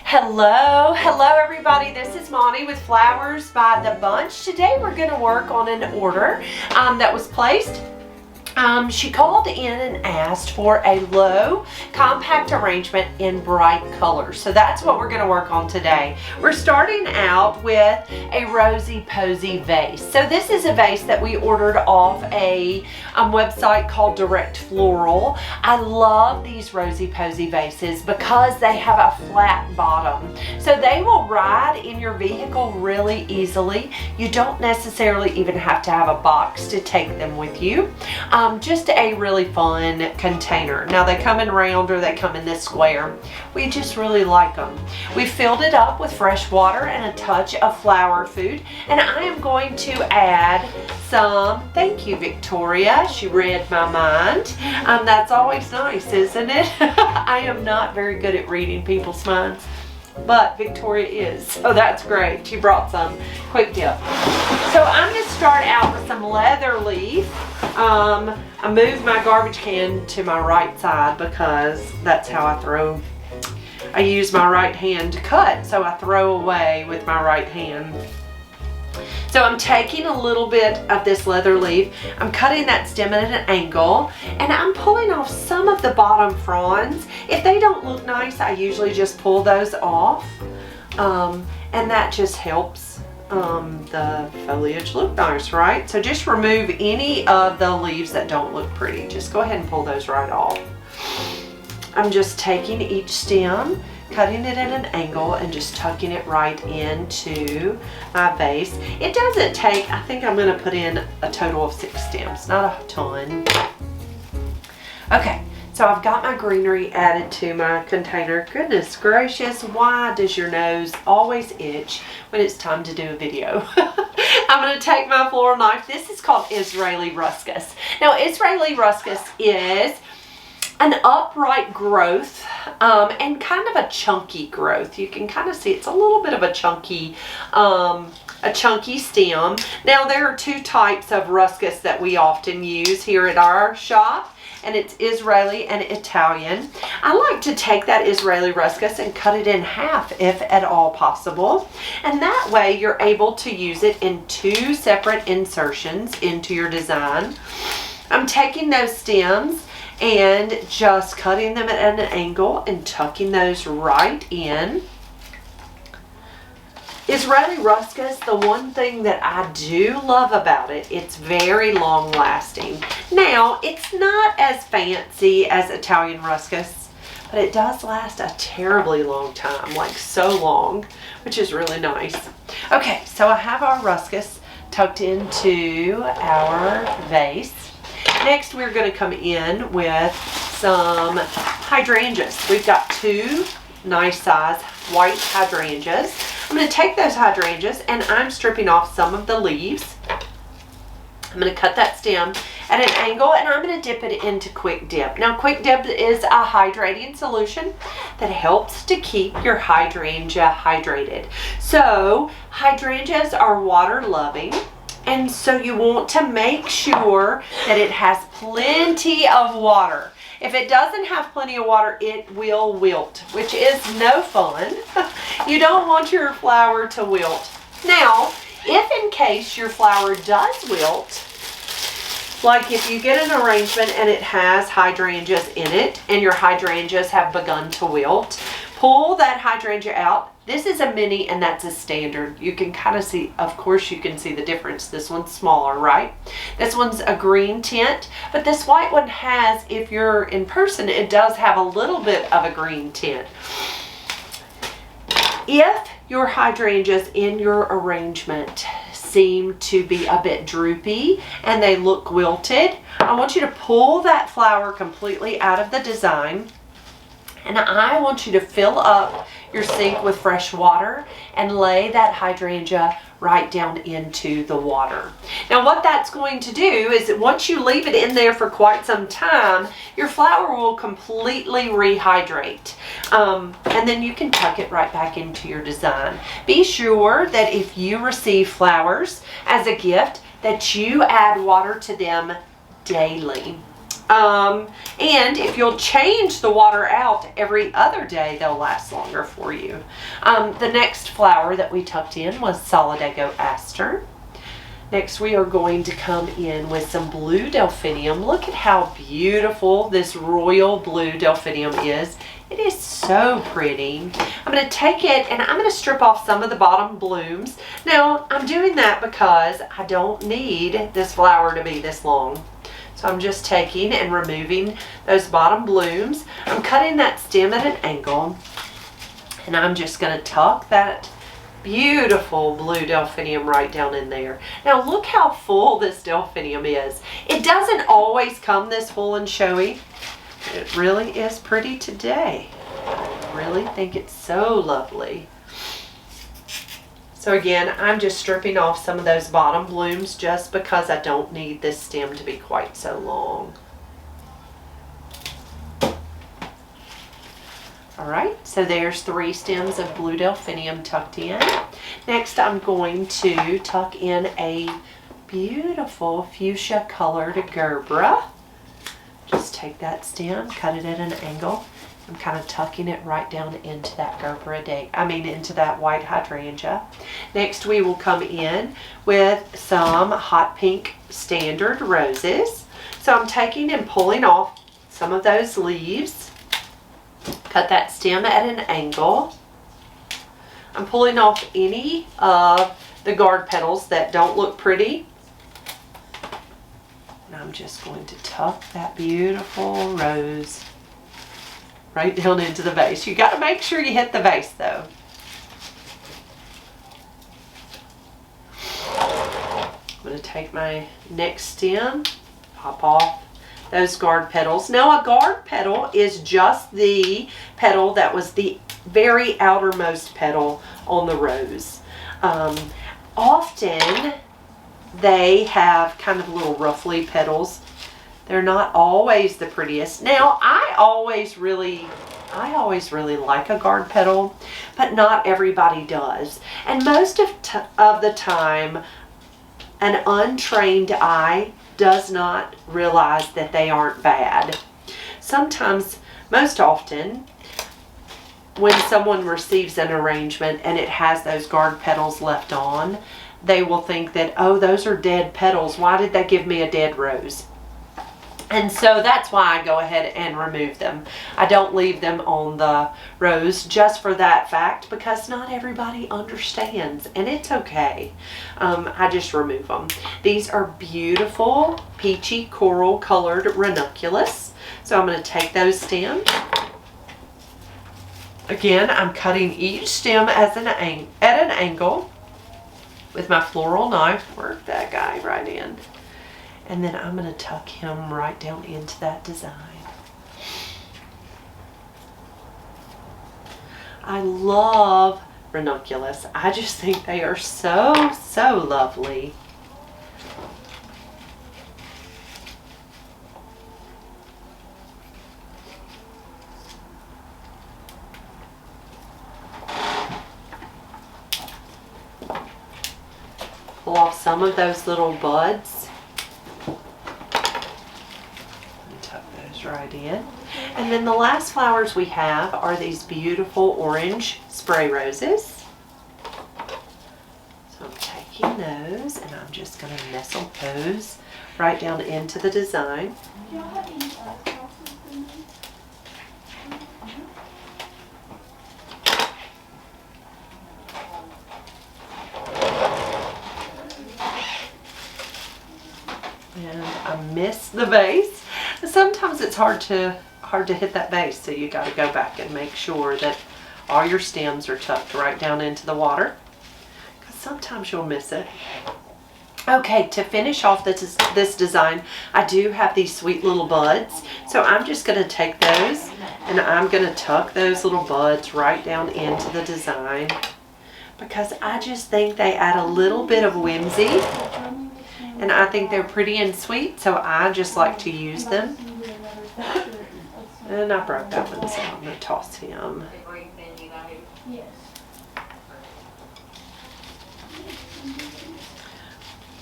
Hello everybody. This is Monty with Flowers by the Bunch. Today we're going to work on an order that was placed. She called in and asked for a low compact arrangement in bright colors. So that's what we're going to work on today. We're starting out with a Rosy Posy vase. So this is a vase that we ordered off a website called Direct Floral. I love these Rosy Posy vases because they have a flat bottom. So they will ride in your vehicle really easily. You don't necessarily even have to have a box to take them with you. Just a really fun container. Now they come in round or they come in this square. We just really like them. We filled it up with fresh water and a touch of flower food, and I am going to add some, thank you Victoria, she read my mind. That's always nice, isn't it? I am not very good at reading people's minds, but Victoria is, so that's great. She brought some quick dip. So I'm going to start out with some leather leaf. I moved my garbage can to my right side because that's how I use my right hand to cut, so I throw away with my right hand. So I'm taking a little bit of this leather leaf, I'm cutting that stem at an angle, and I'm pulling off some of the bottom fronds. If they don't look nice, I usually just pull those off, and that just helps the foliage look nice, right? So just remove any of the leaves that don't look pretty. Just go ahead and pull those right off. I'm just taking each stem, cutting it at an angle, and just tucking it right into my vase. It doesn't take, I think I'm going to put in a total of 6 stems, not a ton. Okay, so I've got my greenery added to my container. Goodness gracious, why does your nose always itch when it's time to do a video? I'm going to take my floral knife. This is called Israeli Ruscus. Now, Israeli Ruscus is an upright growth and kind of a chunky growth. You can kind of see it's a little bit of a chunky stem. Now there are 2 types of ruscus that we often use here at our shop, and it's Israeli and Italian. I like to take that Israeli ruscus and cut it in half if at all possible, and that way you're able to use it in 2 separate insertions into your design. I'm taking those stems and just cutting them at an angle and tucking those right in. Israeli ruscus, the one thing that I do love about it, it's very long lasting. Now, it's not as fancy as Italian ruscus, but it does last a terribly long time, like so long, which is really nice. Okay, so I have our ruscus tucked into our vase. Next, we're going to come in with some hydrangeas. We've got 2 nice size white hydrangeas. I'm going to take those hydrangeas and I'm stripping off some of the leaves. I'm going to cut that stem at an angle and I'm going to dip it into Quick Dip. Now, Quick Dip is a hydrating solution that helps to keep your hydrangea hydrated. So, hydrangeas are water loving, and so you want to make sure that it has plenty of water. If it doesn't have plenty of water, it will wilt, which is no fun. You don't want your flower to wilt. Now, if in case your flower does wilt, like if you get an arrangement and it has hydrangeas in it and your hydrangeas have begun to wilt, pull that hydrangea out. This is a mini and that's a standard. You can kind of see, of course you can see the difference. This one's smaller, right? This one's a green tint, but this white one has, if you're in person, it does have a little bit of a green tint. If your hydrangeas in your arrangement seem to be a bit droopy and they look wilted, I want you to pull that flower completely out of the design, and I want you to fill up your sink with fresh water and lay that hydrangea right down into the water. Now what that's going to do is that once you leave it in there for quite some time, your flower will completely rehydrate. And then you can tuck it right back into your design. Be sure that if you receive flowers as a gift, that you add water to them daily. And if you'll change the water out every other day, they'll last longer for you. The next flower that we tucked in was Solidago Aster. Next, we are going to come in with some blue delphinium. Look at how beautiful this royal blue delphinium is. It is so pretty. I'm going to take it and I'm going to strip off some of the bottom blooms. Now, I'm doing that because I don't need this flower to be this long. So I'm just taking and removing those bottom blooms. I'm cutting that stem at an angle. And I'm just going to tuck that beautiful blue delphinium right down in there. Now look how full this delphinium is. It doesn't always come this full and showy. It really is pretty today. I really think it's so lovely. So again, I'm just stripping off some of those bottom blooms just because I don't need this stem to be quite so long. Alright, so there's 3 stems of blue delphinium tucked in. Next, I'm going to tuck in a beautiful fuchsia colored gerbera. Just take that stem, cut it at an angle. I'm kind of tucking it right down into that into that white hydrangea. Next, we will come in with some hot pink standard roses. So I'm taking and pulling off some of those leaves. Cut that stem at an angle. I'm pulling off any of the guard petals that don't look pretty. And I'm just going to tuck that beautiful rose right down into the vase. You got to make sure you hit the vase though. I'm going to take my next stem, pop off those guard petals. Now a guard petal is just the petal that was the very outermost petal on the rose. Often they have kind of little ruffly petals. They're not always the prettiest. Now I always really like a guard petal, but not everybody does. And most of the time, an untrained eye does not realize that they aren't bad. Sometimes, most often, when someone receives an arrangement and it has those guard petals left on, they will think that, oh, those are dead petals. Why did they give me a dead rose? And so that's why I go ahead and remove them. I don't leave them on the rose just for that fact, because not everybody understands, and it's okay. I just remove them. These are beautiful peachy coral colored ranunculus. So I'm going to take those stems. Again, I'm cutting each stem at an angle with my floral knife. Work that guy right in. And then I'm going to tuck him right down into that design. I love ranunculus. I just think they are so, so lovely. Pull off some of those little buds. Right in. And then the last flowers we have are these beautiful orange spray roses. So I'm taking those and I'm just going to nestle those right down into the design. And I missed the vase. Sometimes it's hard to hit that vase, so you got to go back and make sure that all your stems are tucked right down into the water, because sometimes you'll miss it. Okay, to finish off this design, I do have these sweet little buds, so I'm just going to take those and I'm going to tuck those little buds right down into the design, because I just think they add a little bit of whimsy. And I think they're pretty and sweet, so I just like to use them. And I broke that one, so I'm going to toss him.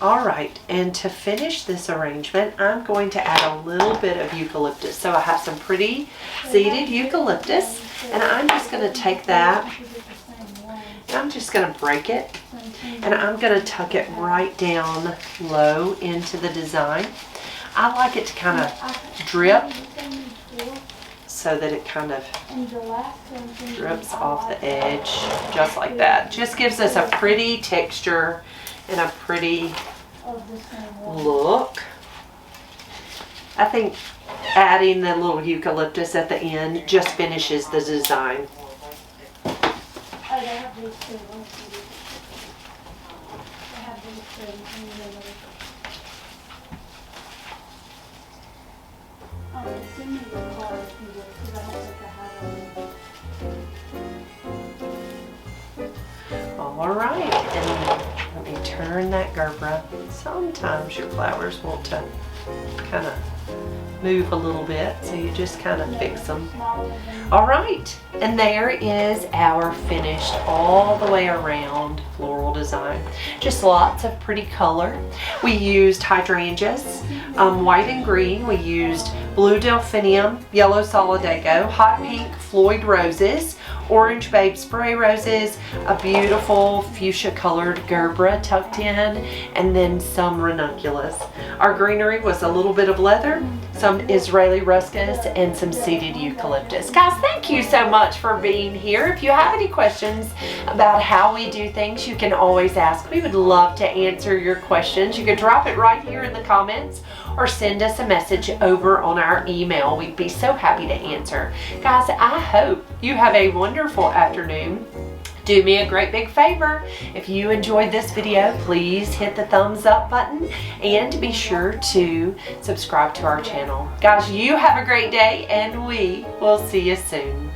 All right, and to finish this arrangement, I'm going to add a little bit of eucalyptus. So I have some pretty seeded eucalyptus, and I'm just going to take that, and I'm just going to break it, and I'm going to tuck it right down low into the design. I like it to kind of drip so that it kind of drips off the edge, just like that. Just gives us a pretty texture and a pretty look. I think adding the little eucalyptus at the end just finishes the design. All right, and let me turn that Gerbera. Sometimes your flowers want to kind of move a little bit, so you just kind of fix them. All right, and there is our finished all the way around floral design. Just lots of pretty color. We used hydrangeas, white and green. We used blue delphinium, yellow solidago, hot pink Floyd roses, orange babe spray roses, a beautiful fuchsia colored Gerbera tucked in, and then some ranunculus. Our greenery was a little bit of leather, some Israeli ruscus, and some seeded eucalyptus. Guys, thank you so much for being here. If you have any questions about how we do things, you can always ask. We would love to answer your questions. You can drop it right here in the comments or send us a message over on our email. We'd be so happy to answer. Guys, I hope you have a wonderful afternoon. Do me a great big favor. If you enjoyed this video, please hit the thumbs up button and be sure to subscribe to our channel. Guys, you have a great day and we will see you soon.